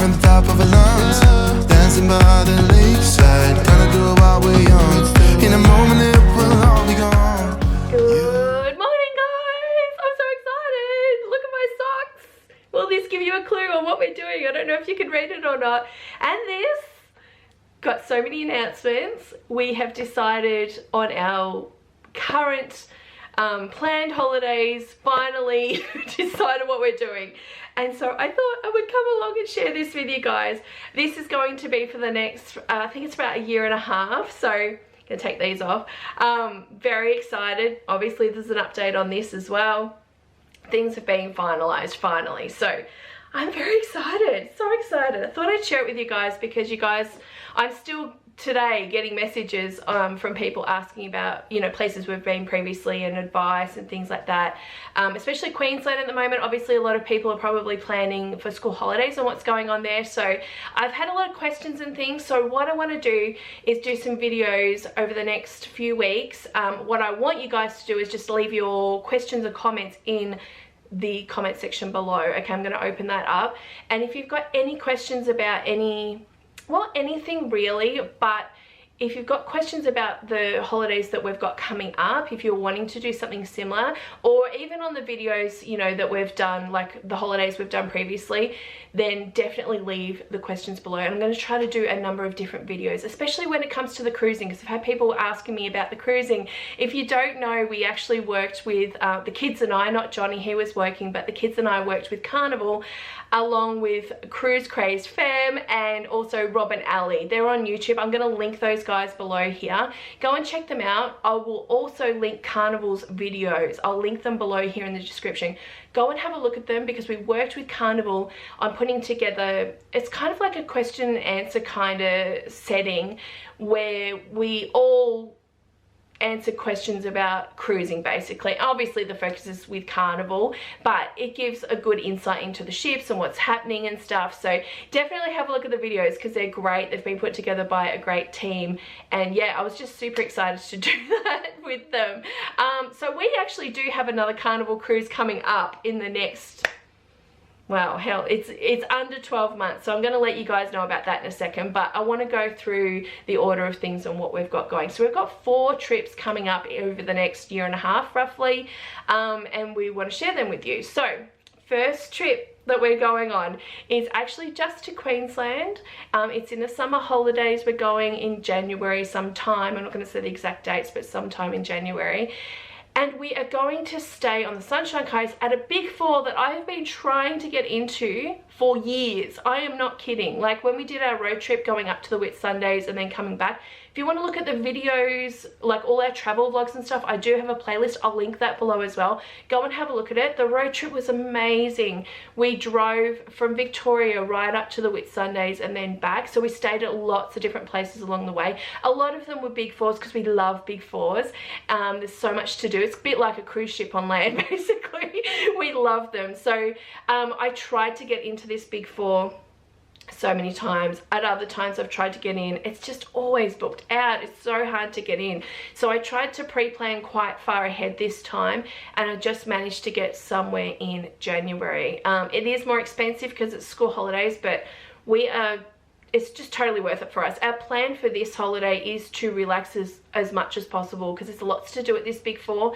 at the top of our lungs, dancing by the lakeside, gonna do it while we're young. In a moment it will all be gone. Good morning, guys! I'm so excited! Look at my socks! Will this give you a clue on what we're doing? I don't know if you can read it or not. And this got so many announcements. We have decided on our current planned holidays, finally decided what we're doing. And so I thought I would come along and share this with you guys. This is going to be for the next, I think it's about a year and a half. So I'm gonna take these off. Very excited. Obviously there's an update on this as well. Things have been finalized finally. So I'm very excited, so excited. I thought I'd share it with you guys because you guys, I'm still today getting messages from people asking about, you know, places we've been previously and advice and things like that, especially Queensland at the moment. Obviously a lot of people are probably planning for school holidays and what's going on there, so I've had a lot of questions and things. So what I want to do is do some videos over the next few weeks. What I want you guys to do is just leave your questions and comments in the comment section below. Okay, I'm going to open that up, and if you've got any questions about anything really, but if you've got questions about the holidays that we've got coming up, if you're wanting to do something similar, or even on the videos, you know, that we've done, like the holidays we've done previously, then definitely leave the questions below. And I'm going to try to do a number of different videos, especially when it comes to the cruising, because I've had people asking me about the cruising. If you don't know, we actually worked with the kids and I, not Johnny, he was working, but the kids and I worked with Carnival along with Craized Fam and also Rob and Ali. They're on YouTube. I'm going to link those guys below here. Go and check them out. I will also link Carnival's videos. I'll link them below here in the description. Go and have a look at them because we worked with Carnival on putting together, it's kind of like a question and answer kind of setting where we all answer questions about cruising basically. Obviously the focus is with Carnival, but it gives a good insight into the ships and what's happening and stuff. So definitely have a look at the videos because they're great. They've been put together by a great team, and yeah, I was just super excited to do that with them. So we actually do have another Carnival cruise coming up in the next, wow, hell, it's under 12 months. So I'm going to let you guys know about that in a second, but I want to go through the order of things and what we've got going. So we've got 4 trips coming up over the next year and a half roughly, and we want to share them with you. So first trip that we're going on is actually just to Queensland. It's in the summer holidays. We're going in January sometime. I'm not going to say the exact dates, but sometime in January. And we are going to stay on the Sunshine Coast at a Big 4 that I have been trying to get into for years. I am not kidding. Like when we did our road trip going up to the Whitsundays and then coming back, if you want to look at the videos, like all our travel vlogs and stuff, I do have a playlist. I'll link that below as well. Go and have a look at it. The road trip was amazing. We drove from Victoria right up to the Whitsundays and then back. So we stayed at lots of different places along the way. A lot of them were Big 4s because we love Big 4s. There's so much to do. It's a bit like a cruise ship on land, basically. We love them. So I tried to get into this Big 4 so many times. At other times I've tried to get in, it's just always booked out. It's so hard to get in. So I tried to pre-plan quite far ahead this time, and I just managed to get somewhere in January. It is more expensive because it's school holidays, but it's just totally worth it for us. Our plan for this holiday is to relax as much as possible because there's lots to do at this Big 4.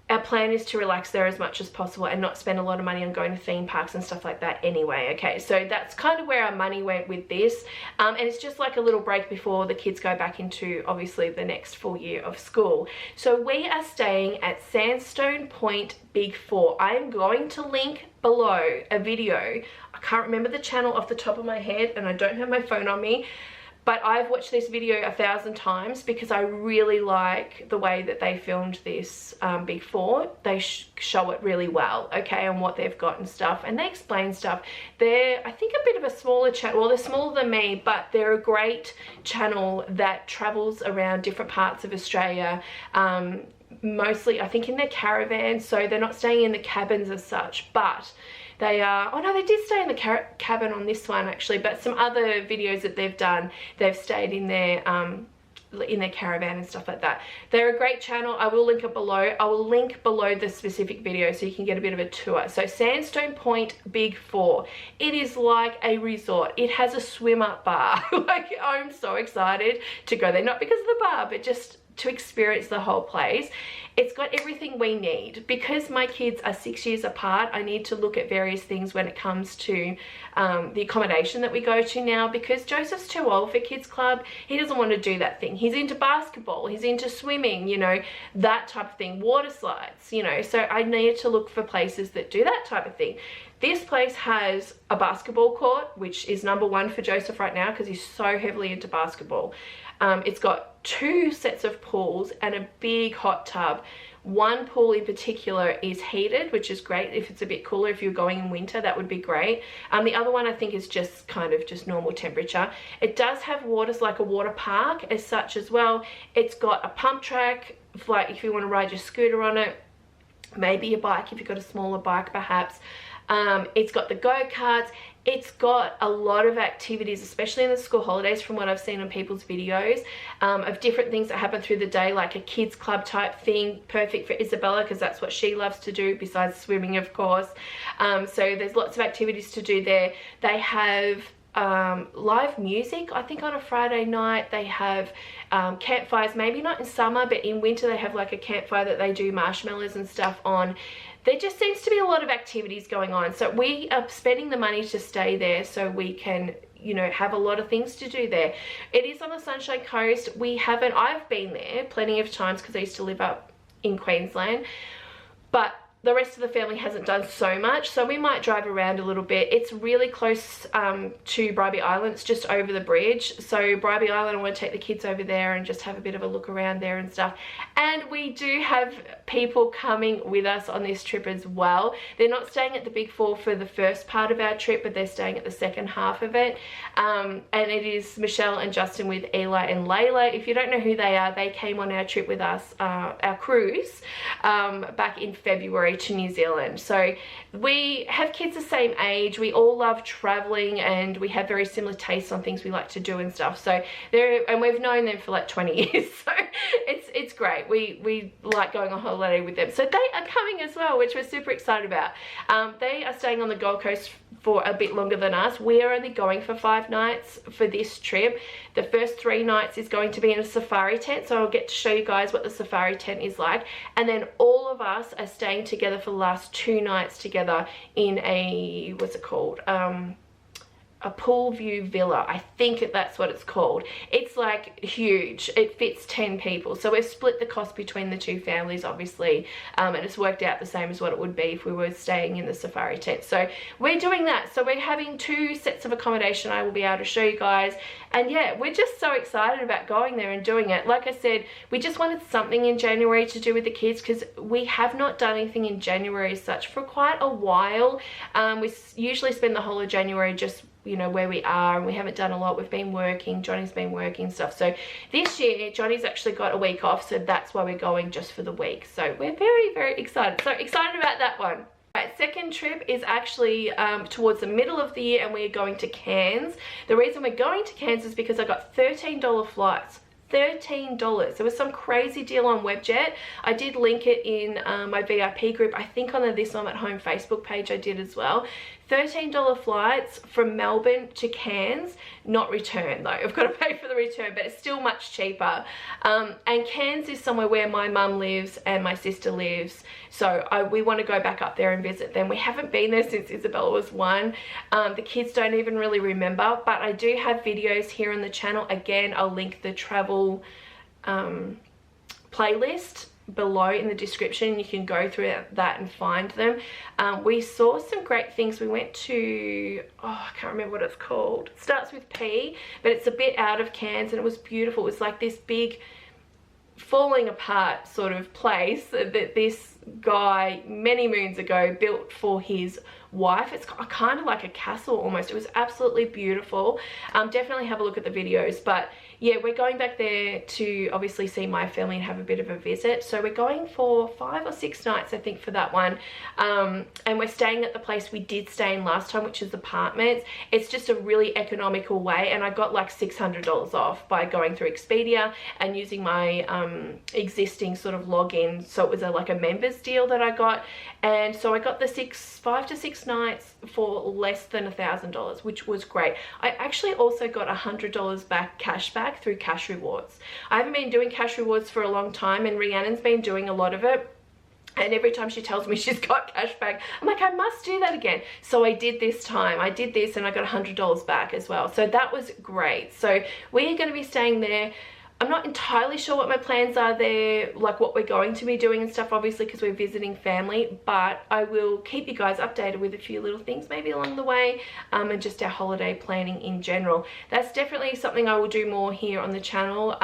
Our plan is to relax there as much as possible and not spend a lot of money on going to theme parks and stuff like that anyway. Okay, so that's kind of where our money went with this, and it's just like a little break before the kids go back into obviously the next full year of school. So we are staying at Sandstone Point Big 4. I am going to link below a video. I can't remember the channel off the top of my head and I don't have my phone on me, but I've watched this video 1,000 times because I really like the way that they filmed this Big 4. They show it really well, okay, and what they've got and stuff, and they explain stuff. They're, I think, a bit of a smaller channel. Well, they're smaller than me, but they're a great channel that travels around different parts of Australia, mostly, I think, in their caravans, so they're not staying in the cabins as such, but they are, oh no, they did stay in the cabin on this one actually, but some other videos that they've done, they've stayed in their in their caravan and stuff like that. They're a great channel. I will link it below. I will link below the specific video so you can get a bit of a tour. So Sandstone Point Big 4. It is like a resort. It has a swim up bar. Like, I'm so excited to go there. Not because of the bar, but just to experience the whole place. It's got everything we need. Because my kids are 6 years apart, I need to look at various things when it comes to the accommodation that we go to now, because Joseph's too old for kids club. He doesn't want to do that thing. He's into basketball, he's into swimming, you know, that type of thing, water slides, you know, so I need to look for places that do that type of thing. This place has a basketball court, which is #1 for Joseph right now because he's so heavily into basketball. It's got 2 sets of pools and a big hot tub. One pool in particular is heated, which is great if it's a bit cooler. If you're going in winter, that would be great. The other one I think is just kind of just normal temperature. It does have waters, like a water park as such as well. It's got a pump track, like if you want to ride your scooter on it, maybe a bike if you've got a smaller bike perhaps. It's got the go-karts. It's got a lot of activities, especially in the school holidays from what I've seen on people's videos, of different things that happen through the day, like a kids club type thing, perfect for Isabella because that's what she loves to do besides swimming, of course. So there's lots of activities to do there. They have live music, I think, on a Friday night. They have campfires, maybe not in summer, but in winter they have like a campfire that they do marshmallows and stuff on. There just seems to be a lot of activities going on, so we are spending the money to stay there so we can, you know, have a lot of things to do there. It is on the Sunshine Coast. I've been there plenty of times because I used to live up in Queensland, but the rest of the family hasn't done so much, so we might drive around a little bit. It's really close to Bribie Island. It's just over the bridge. So Bribie Island, I want to take the kids over there and just have a bit of a look around there and stuff. And we do have people coming with us on this trip as well. They're not staying at the Big 4 for the first part of our trip, but they're staying at the second half of it. And it is Michelle and Justin with Eli and Layla. If you don't know who they are, they came on our trip with us, our cruise, back in February to New Zealand. So we have kids the same age. We all love traveling and we have very similar tastes on things we like to do and stuff. So we've known them for like 20 years. So it's great. We like going on holiday with them. So they are coming as well, which we're super excited about. They are staying on the Gold Coast for a bit longer than us. We are only going for 5 nights for this trip. The first 3 nights is going to be in a safari tent, so I'll get to show you guys what the safari tent is like. And then all of us are staying together for the last 2 nights together in a, what's it called? A pool view villa. I think that's what it's called. It's like huge. It fits 10 people. So we've split the cost between the 2 families, obviously, and it's worked out the same as what it would be if we were staying in the safari tent. So we're doing that. So we're having 2 sets of accommodation I will be able to show you guys. And yeah, we're just so excited about going there and doing it. Like I said, we just wanted something in January to do with the kids because we have not done anything in January as such for quite a while. We usually spend the whole of January just, you know, where we are, and we haven't done a lot. We've been working, Johnny's been working stuff. So this year Johnny's actually got a week off, so that's why we're going just for the week. So we're very, very excited. So excited about that one. Right, second trip is actually towards the middle of the year, and we're going to Cairns. The reason we're going to Cairns is because I got $13 flights. $13. There was some crazy deal on Webjet. I did link it in my VIP group. I think on the This Mum at Home Facebook page I did as well. $13 flights from Melbourne to Cairns, not return though. I've got to pay for the return, but it's still much cheaper. And Cairns is somewhere where my mum lives and my sister lives, so we want to go back up there and visit them. We haven't been there since Isabella was 1. The kids don't even really remember, but I do have videos here on the channel. Again, I'll link the travel playlist below in the description. You can go through that and find them. We saw some great things. We went to, oh, I can't remember what it's called. It starts with P, but it's a bit out of Cairns, and it was beautiful. It was like this big falling apart sort of place that this guy many moons ago built for his wife. It's kind of like a castle almost. It was absolutely beautiful. Definitely have a look at the videos, but yeah, we're going back there to obviously see my family and have a bit of a visit. So we're going for 5 or 6 nights, I think, for that one. And we're staying at the place we did stay in last time, which is apartments. It's just a really economical way, and I got like $600 off by going through Expedia and using my existing sort of login. So it was like a members deal that I got, and so I got the 5 to 6 nights for less than $1,000, which was great. I actually also got $100 back, cash back, through cash rewards. I haven't been doing cash rewards for a long time, and Rhiannon's been doing a lot of it. And every time she tells me she's got cash back, I'm like, I must do that again. So I did this time. I did this and I got $100 back as well. So that was great. So we are going to be staying there. I'm not entirely sure what my plans are there, like what we're going to be doing and stuff, obviously, because we're visiting family, but I will keep you guys updated with a few little things maybe along the way, and just our holiday planning in general. That's definitely something I will do more here on the channel,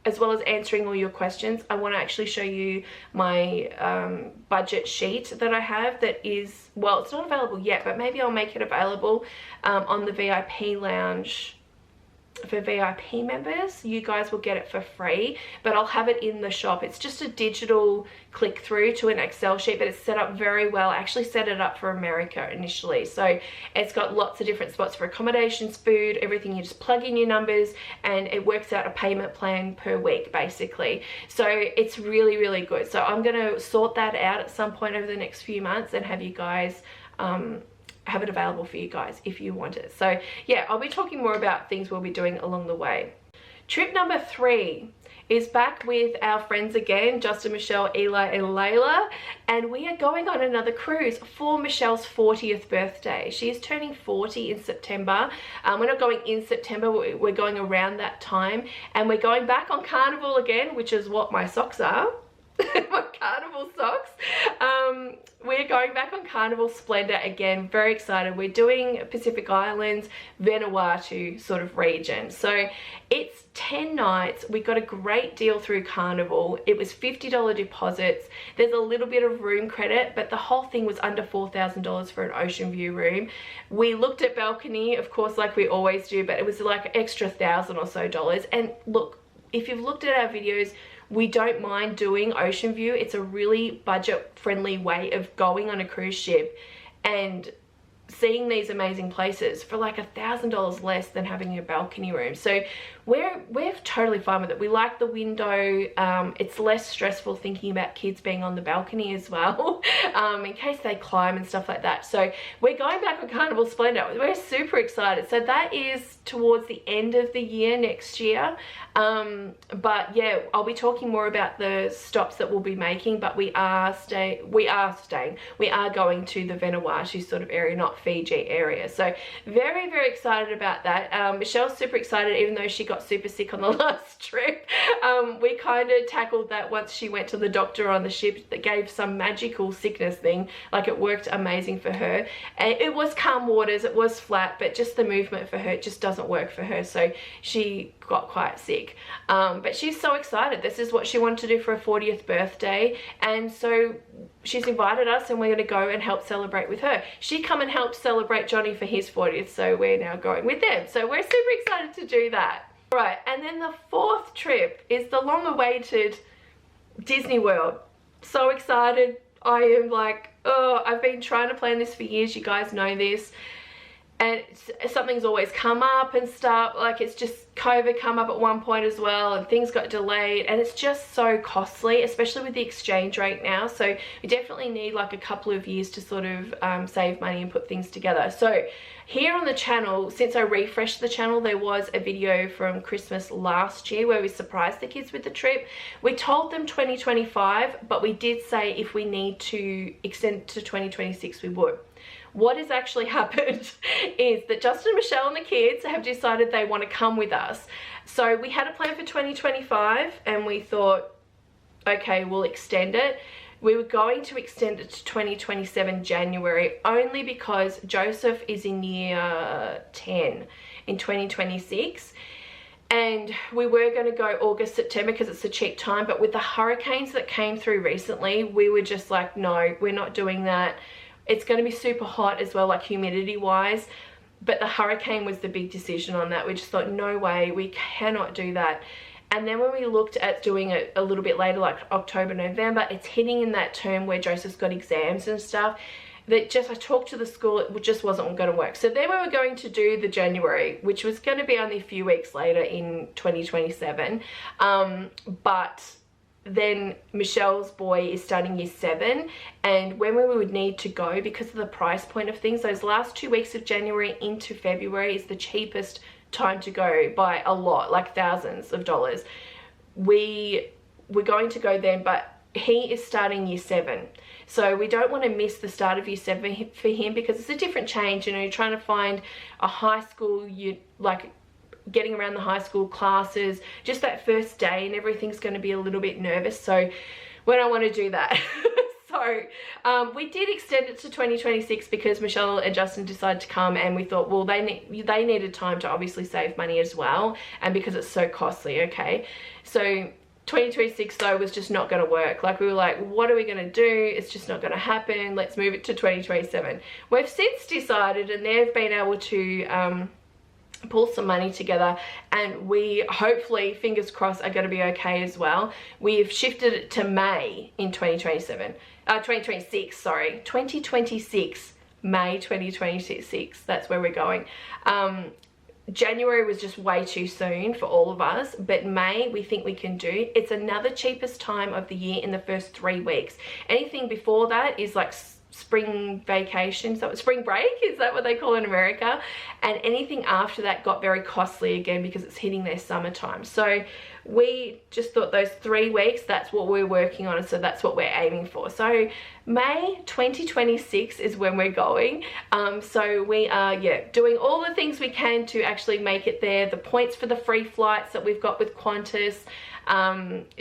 as well as answering all your questions. I want to actually show you my budget sheet that I have that is, well, it's not available yet, but maybe I'll make it available on the VIP lounge. For VIP members, you guys will get it for free, but I'll have it in the shop. It's just a digital click through to an Excel sheet, but it's set up very well. I actually set it up for America initially, so it's got lots of different spots for accommodations, food, everything. You just plug in your numbers and it works out a payment plan per week basically. So it's really, really good. So I'm gonna sort that out at some point over the next few months and have you guys have it available for you guys if you want it. So yeah, I'll be talking more about things we'll be doing along the way. Trip number 3 is back with our friends again, Justin, Michelle, Eli and Layla, and we are going on another cruise for Michelle's 40th birthday. She is turning 40 in September. We're not going in September, we're going around that time, and we're going back on Carnival again, which is what my socks are. My Carnival socks. We're going back on Carnival Splendor again. Very excited. We're doing Pacific Islands, Vanuatu sort of region. So it's 10 nights. We got a great deal through Carnival. It was $50 deposits. There's a little bit of room credit, but the whole thing was under $4,000 for an ocean view room. We looked at balcony, of course, like we always do, but it was like extra $1,000 or so. And look, if you've looked at our videos, we don't mind doing ocean view. It's a really budget friendly way of going on a cruise ship and seeing these amazing places for like $1,000 less than having a balcony room. So we're totally fine with it. We like the window. It's less stressful thinking about kids being on the balcony as well, in case they climb and stuff like that. So we're going back on Carnival Splendor. We're super excited. So that is towards the end of the year next year. But yeah, I'll be talking more about the stops that we'll be making, but we are going to the Vanuatu sort of area, not Fiji area. So very, very excited about that. Michelle's super excited, even though she got super sick on the last trip. We kind of tackled that once she went to the doctor on the ship that gave some magical sickness thing. Like, it worked amazing for her. And it was calm waters, it was flat, but just the movement for her just doesn't work for her. So she got quite sick. But she's so excited. This is what she wanted to do for her 40th birthday. And so she's invited us and we're going to go and help celebrate with her. She come and helped celebrate Johnny for his 40th. So we're now going with them. So we're super excited to do that. Right, and then the 4th trip is the long-awaited Disney World. So excited. I am like, oh, I've been trying to plan this for years. You guys know this. And something's always come up and stuff. Like, it's just COVID come up at one point as well, and things got delayed, and it's just so costly, especially with the exchange rate now. So we definitely need like a couple of years to sort of save money and put things together. So here on the channel, since I refreshed the channel, there was a video from Christmas last year where we surprised the kids with the trip. We told them 2025, but we did say if we need to extend to 2026, we would. What has actually happened is that Justin, Michelle and the kids have decided they want to come with us. So we had a plan for 2025 and we thought, okay, we'll extend it. We were going to extend it to 2027 January only because Joseph is in year 10 in 2026. And we were going to go August, September because it's a cheap time. But with the hurricanes that came through recently, we were just like, no, we're not doing that. It's going to be super hot as well, like humidity wise. but the hurricane was the big decision on that. We just thought, no way, we cannot do that. And then when we looked at doing it a little bit later, like October, November, it's hitting in that term where Joseph's got exams and stuff, that just, I talked to the school, it just wasn't going to work. So then we were going to do the January, which was going to be only a few weeks later in 2027. But then Michelle's boy is starting year 7, and when we would need to go, because of the price point of things, those last 2 weeks of January into February is the cheapest time to go by a lot, like thousands of dollars. We were going to go then, but he is starting year 7, so we don't want to miss the start of year 7 for him, because it's a different change. You know, you're trying to find a high school, you like getting around the high school classes, just that first day, and everything's going to be a little bit nervous, so we don't want to do that. So we did extend it to 2026 because Michelle and Justin decided to come, and we thought, well, they needed time to obviously save money as well, and because it's so costly. Okay, so 2026 though was just not going to work. Like, we were like, what are we going to do? It's just not going to happen. Let's move it to 2027. We've since decided, and they've been able to pull some money together, and we hopefully, fingers crossed, are going to be okay as well. We've shifted it to May in 2026, sorry, 2026, May 2026, that's where we're going. January was just way too soon for all of us, but May we think we can do. It's another cheapest time of the year in the first 3 weeks. Anything before that is like spring vacation, so spring break, is that what they call in America? And anything after that got very costly again because it's hitting their summertime. So we just thought those 3 weeks, that's what we're working on, and so that's what we're aiming for. So May 2026 is when we're going. So we are doing all the things we can to actually make it there. The points for the free flights that we've got with Qantas,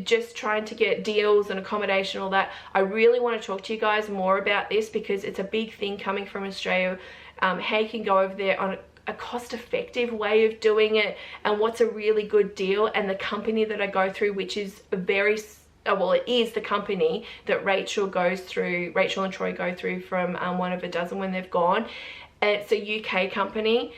just trying to get deals and accommodation, all that. I really want to talk to you guys more about this because it's a big thing coming from Australia. How you can go over there on a cost-effective way of doing it, and what's a really good deal, and the company that I go through, which is very well, it is the company that Rachel and Troy go through from One of a Dozen when they've gone. It's a UK company.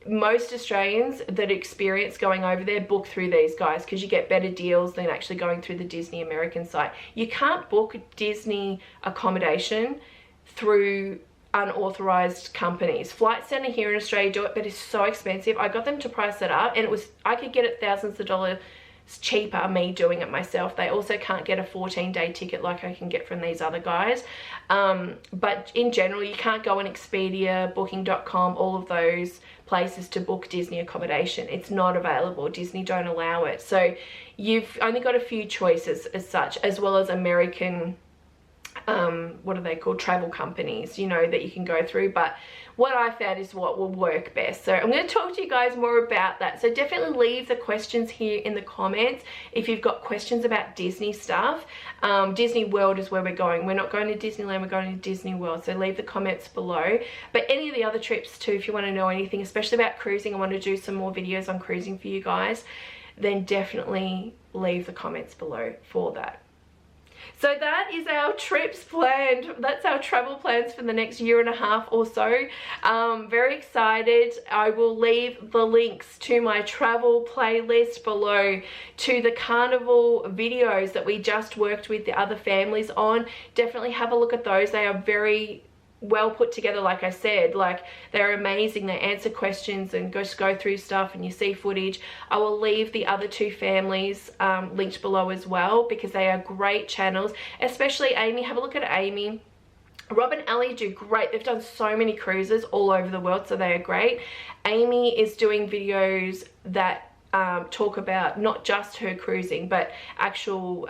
Most Australians that experience going over there book through these guys because you get better deals than actually going through the Disney American site. You can't book Disney accommodation through unauthorized companies. Flight Centre here in Australia do it, but it's so expensive. I got them to price it up, and I could get it thousands of dollars cheaper me doing it myself. They also can't get a 14-day ticket like I can get from these other guys. But in general, you can't go on Expedia, Booking.com, all of those places to book Disney accommodation. It's not available. Disney don't allow it. So you've only got a few choices as such, as well as American what are they called, travel companies, you know, that you can go through. But what I found is what will work best. So I'm going to talk to you guys more about that. So definitely leave the questions here in the comments if you've got questions about Disney stuff. Disney World is where we're going. We're not going to Disneyland, we're going to Disney World. So leave the comments below. But any of the other trips too, if you want to know anything, especially about cruising, I want to do some more videos on cruising for you guys, then definitely leave the comments below for that. So that is our trips planned. That's our travel plans for the next 1.5 years or so. Very excited. I will leave the links to my travel playlist below, to the Carnival videos that we just worked with the other families on. Definitely have a look at those. They are very well put together. Like I said, like, they're amazing. They answer questions and just go through stuff, and you see footage. I will leave the other 2 families linked below as well, because they are great channels, especially Amy. Have a look at Amy. Rob and Ali do great. They've done so many cruises all over the world, so they are great. Amy is doing videos that talk about not just her cruising, but actual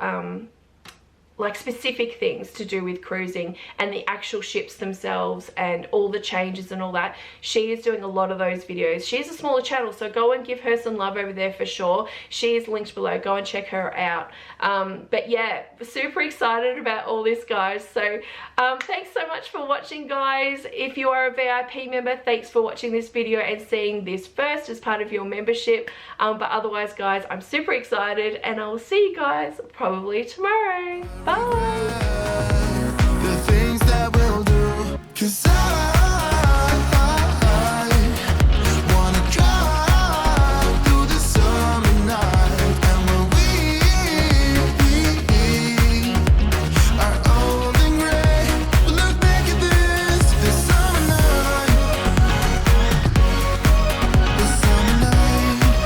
like specific things to do with cruising and the actual ships themselves and all the changes and all that. She is doing a lot of those videos. She's a smaller channel, so go and give her some love over there for sure. She is linked below. Go and check her out. But yeah, super excited about all this, guys. So thanks so much for watching, guys. If you are a VIP member, thanks for watching this video and seeing this first as part of your membership. But otherwise, guys, I'm super excited, and I will see you guys probably tomorrow. Bye.